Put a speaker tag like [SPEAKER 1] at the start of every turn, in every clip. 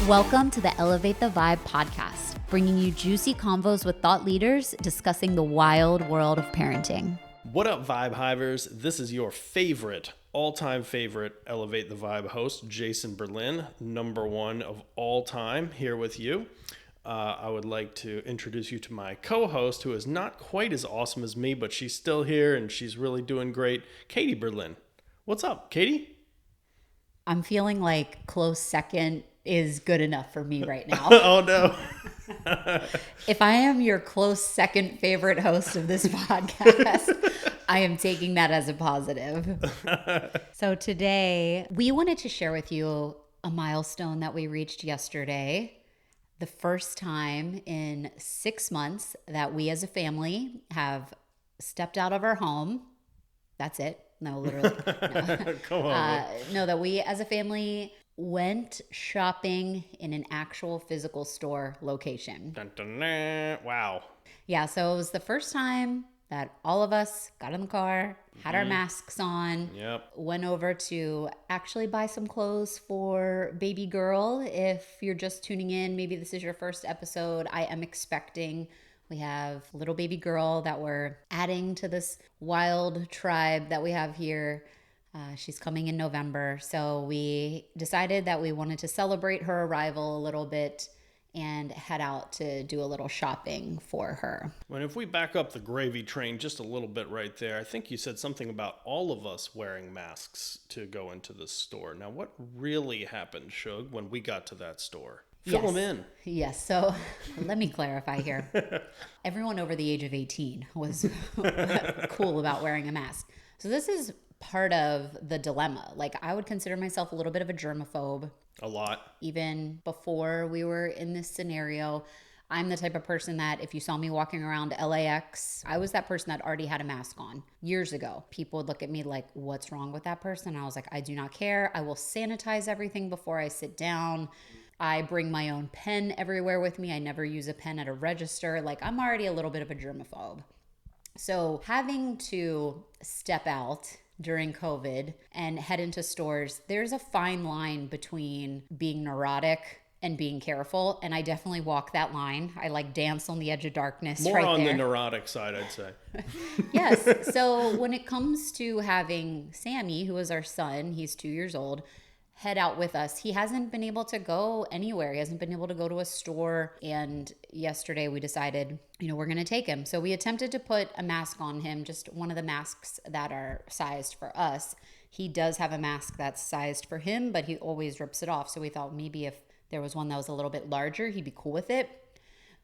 [SPEAKER 1] Welcome to the Elevate the Vibe podcast, bringing you juicy convos with thought leaders discussing the wild world of parenting.
[SPEAKER 2] What up, Vibe Hivers? This is your favorite, all-time favorite Elevate the Vibe host, Jason Berlin, number one of all time, here with you. I would like to introduce you to my co-host, who is not quite as awesome as me, but she's still here and she's really doing great, Katie Berlin. What's up, Katie?
[SPEAKER 1] I'm feeling like close second is good enough for me right now.
[SPEAKER 2] Oh, no.
[SPEAKER 1] If I am your close second favorite host of this podcast, I am taking that as a positive. So today, we wanted to share with you a milestone that we reached yesterday. The first time in 6 months that we as a family have stepped out of our home. That's it. No, literally. No.
[SPEAKER 2] Come on.
[SPEAKER 1] No, that we as a family went shopping in an actual physical store location.
[SPEAKER 2] Dun, dun, dun. Wow.
[SPEAKER 1] Yeah, so it was the first time that all of us got in the car, had our masks on, went over to actually buy some clothes for baby girl. If you're just tuning in, maybe this is your first episode, I am expecting we have little baby girl that we're adding to this wild tribe that we have here. She's coming in November. So we decided that we wanted to celebrate her arrival a little bit and head out to do a little shopping for her.
[SPEAKER 2] Well, if we back up the gravy train just a little bit right there, I think you said something about all of us wearing masks to go into the store. Now, what really happened, Shug, when we got to that store? Fill them in.
[SPEAKER 1] Yes. So let me clarify here. Everyone over the age of 18 was cool about wearing a mask. So this is part of the dilemma. Like, I would consider myself a little bit of a germaphobe.
[SPEAKER 2] A lot.
[SPEAKER 1] Even before we were in this scenario, I'm the type of person that if you saw me walking around LAX, I was that person that already had a mask on years ago. People would look at me like, what's wrong with that person? And I was like, I do not care. I will sanitize everything before I sit down. I bring my own pen everywhere with me. I never use a pen at a register. Like, I'm already a little bit of a germaphobe. So having to step out during COVID and head into stores, there's a fine line between being neurotic and being careful. And I definitely walk that line. I like dance on the edge of darkness.
[SPEAKER 2] More
[SPEAKER 1] right
[SPEAKER 2] on
[SPEAKER 1] there.
[SPEAKER 2] The neurotic side, I'd say.
[SPEAKER 1] Yes. So when it comes to having Sammy, who is our son, he's 2 years old, head out with us. He hasn't been able to go anywhere. He hasn't been able to go to a store. And yesterday we decided, we're going to take him. So we attempted to put a mask on him, just one of the masks that are sized for us. He does have a mask that's sized for him, but he always rips it off. So we thought maybe if there was one that was a little bit larger, he'd be cool with it.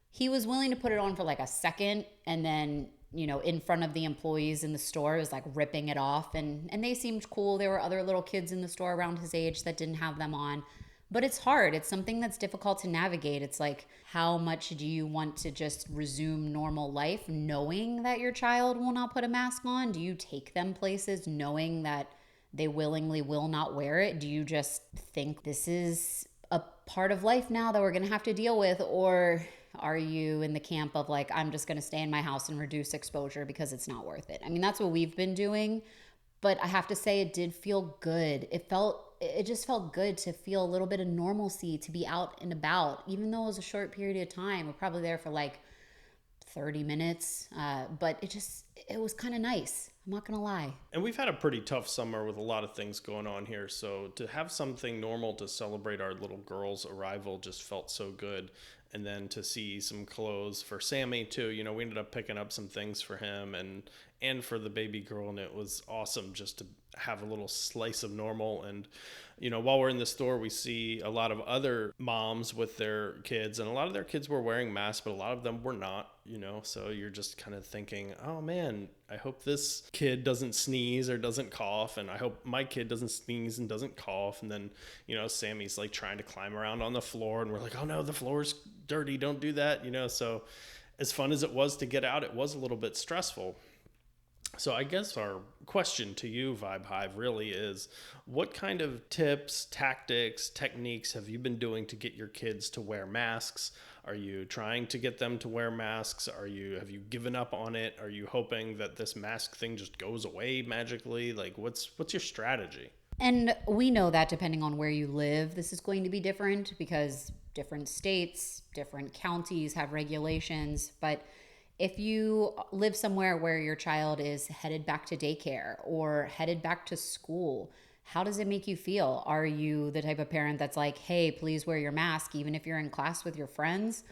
[SPEAKER 1] He was willing to put it on for like a second, and then in front of the employees in the store, is like ripping it off. And they seemed cool. There were other little kids in the store around his age that didn't have them on. But it's hard. It's something that's difficult to navigate. It's like, how much do you want to just resume normal life knowing that your child will not put a mask on? Do you take them places knowing that they willingly will not wear it? Do you just think this is a part of life now that we're going to have to deal with? Or are you in the camp of like, I'm just going to stay in my house and reduce exposure because it's not worth it? I mean, that's what we've been doing, but I have to say it did feel good. It just felt good to feel a little bit of normalcy, to be out and about, even though it was a short period of time. We're probably there for like 30 minutes, but it was kind of nice. I'm not going to lie.
[SPEAKER 2] And we've had a pretty tough summer with a lot of things going on here. So to have something normal to celebrate our little girl's arrival just felt so good. And then to see some clothes for Sammy too, we ended up picking up some things for him and for the baby girl. And it was awesome just to have a little slice of normal. And, while we're in the store, we see a lot of other moms with their kids, and a lot of their kids were wearing masks, but a lot of them were not, so you're just kind of thinking, oh man, I hope this kid doesn't sneeze or doesn't cough. And I hope my kid doesn't sneeze and doesn't cough. And then, Sammy's like trying to climb around on the floor, and we're like, oh no, the floor's dirty. Don't do that. So as fun as it was to get out, it was a little bit stressful. So I guess our question to you, Vibe Hive, really is, what kind of tips, tactics, techniques have you been doing to get your kids to wear masks? Are you trying to get them to wear masks? Have you given up on it? Are you hoping that this mask thing just goes away magically? Like, what's your strategy?
[SPEAKER 1] And we know that depending on where you live, this is going to be different because different states, different counties have regulations. But if you live somewhere where your child is headed back to daycare or headed back to school, how does it make you feel? Are you the type of parent that's like, hey, please wear your mask even if you're in class with your friends?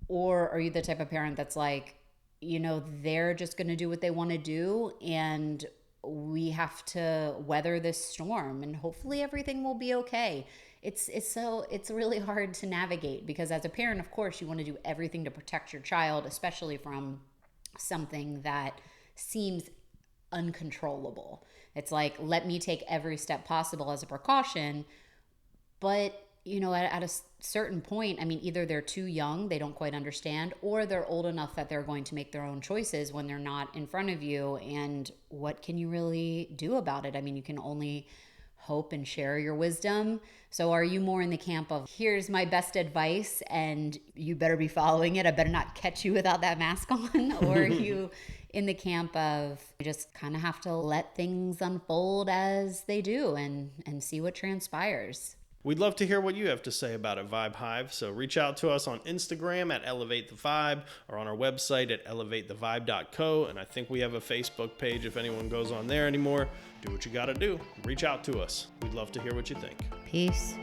[SPEAKER 1] Or are you the type of parent that's like, they're just going to do what they want to do, and we have to weather this storm and hopefully everything will be okay. It's really hard to navigate because as a parent, of course, you want to do everything to protect your child, especially from something that seems uncontrollable. It's like, let me take every step possible as a precaution. But, at a certain point, I mean, either they're too young, they don't quite understand, or they're old enough that they're going to make their own choices when they're not in front of you. And what can you really do about it? I mean, you can only hope and share your wisdom. So are you more in the camp of, here's my best advice and you better be following it, I better not catch you without that mask on? Or are you in the camp of, you just kind of have to let things unfold as they do and see what transpires?
[SPEAKER 2] We'd love to hear what you have to say about it, Vibe Hive. So reach out to us on Instagram at Elevate the Vibe or on our website at elevatethevibe.co. And I think we have a Facebook page if anyone goes on there anymore. Do what you got to do. Reach out to us. We'd love to hear what you think.
[SPEAKER 1] Peace.